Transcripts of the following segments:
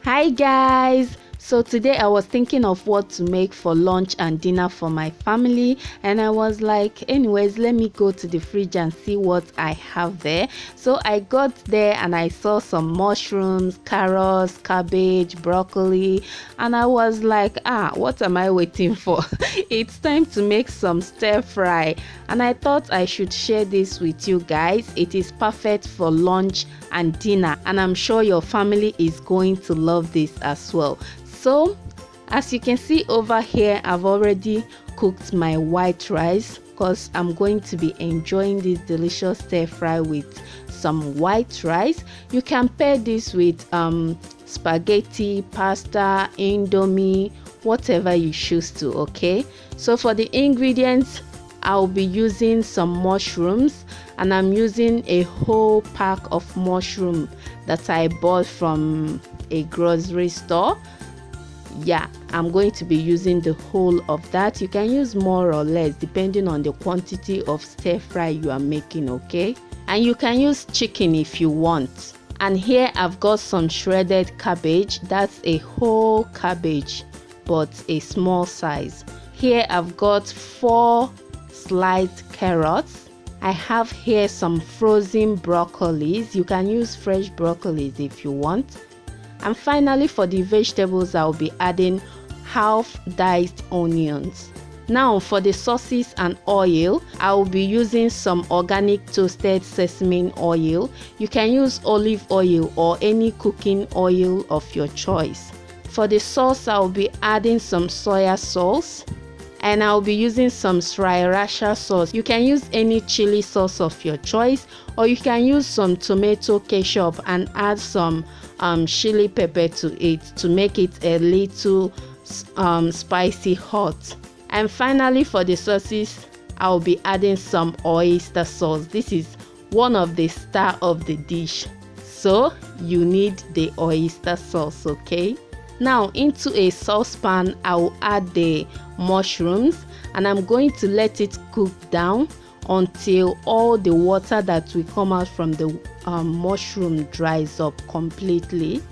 Hi guys, so today I was thinking of what to make for lunch and dinner for my family, and I was like, anyways, let me go to the fridge and see what I have there. So I got there and I saw some mushrooms, carrots, cabbage, broccoli, and I was like, what am I waiting for? It's time to make some stir fry, and I thought I should share this with you guys. It is perfect for lunch and dinner, and I'm sure your family is going to love this as well. So as you can see over here, I've already cooked my white rice because I'm going to be enjoying this delicious stir fry with some white rice. You can pair this with spaghetti, pasta, indomie, whatever you choose to. Okay, so for the ingredients, I'll be using some mushrooms, and I'm using a whole pack of mushroom that I bought from a grocery store. Yeah, I'm going to be using the whole of that. You can use more or less depending on the quantity of stir fry you are making. Okay, and you can use chicken if you want. And here I've got some shredded cabbage. That's a whole cabbage but a small size. Here I've got 4 sliced carrots. I have here some frozen broccolis. You can use fresh broccolis if you want. And finally, for the vegetables, I'll be adding half diced onions. Now for the sauces and oil, I'll be using some organic toasted sesame oil. You can use olive oil or any cooking oil of your choice. For the sauce, I'll be adding some soya sauce, and I'll be using some sriracha sauce. You can use any chili sauce of your choice, or you can use some tomato ketchup and add some chili pepper to it to make it a little spicy hot. And finally, for the sauces, I'll be adding some oyster sauce. This is one of the star of the dish, so you need the oyster sauce. Okay, now into a saucepan, I'll add the mushrooms, and I'm going to let it cook down until all the water that will come out from the mushroom dries up completely.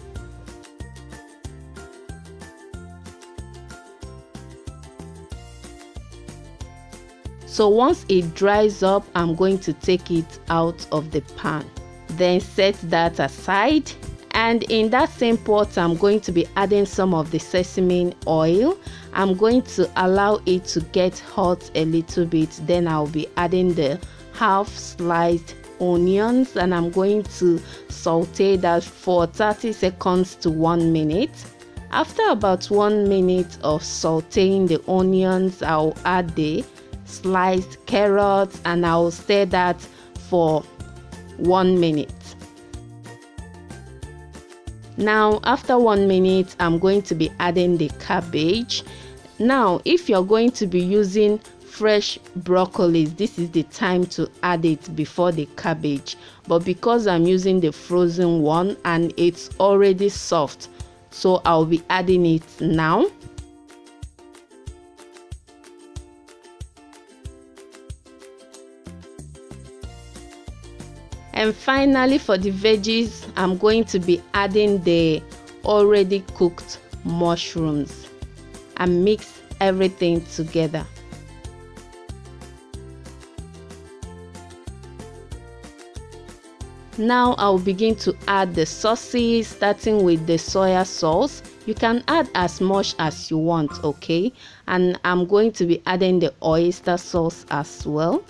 So once it dries up, I'm going to take it out of the pan, then set that aside. And in that same pot, I'm going to be adding some of the sesame oil. I'm going to allow it to get hot a little bit. Then I'll be adding the half sliced onions, and I'm going to saute that for 30 seconds to 1 minute. After about 1 minute of sauteing the onions, I'll add the sliced carrots, and I'll stir that for 1 minute. Now after 1 minute, I'm going to be adding the cabbage. Now if you're going to be using fresh broccoli, this is the time to add it before the cabbage, but because I'm using the frozen one and it's already soft, so I'll be adding it now. And finally, for the veggies, I'm going to be adding the already cooked mushrooms and mix everything together. Now I'll begin to add the sauces, starting with the soya sauce. You can add as much as you want, okay? And I'm going to be adding the oyster sauce as well.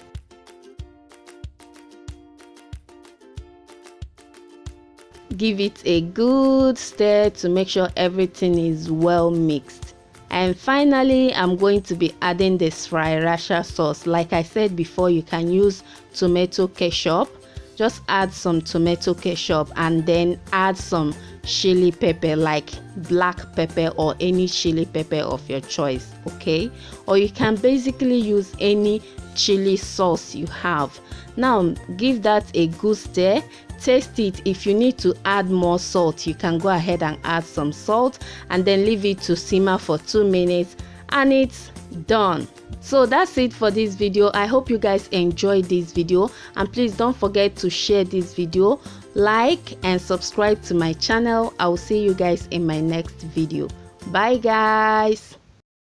Give it a good stir to make sure everything is well mixed. And finally, I'm going to be adding the sriracha sauce. Like I said before, you can use tomato ketchup. Just add some tomato ketchup and then add some chili pepper, like black pepper or any chili pepper of your choice, okay? Or you can basically use any chili sauce you have. Now give that a good stir. Taste it. If you need to add more salt, you can go ahead and add some salt, and then leave it to simmer for 2 minutes, and it's done. So that's it for this video. I hope you guys enjoyed this video, and please don't forget to share this video. like and subscribe to my channel. I will see you guys in my next video. Bye guys.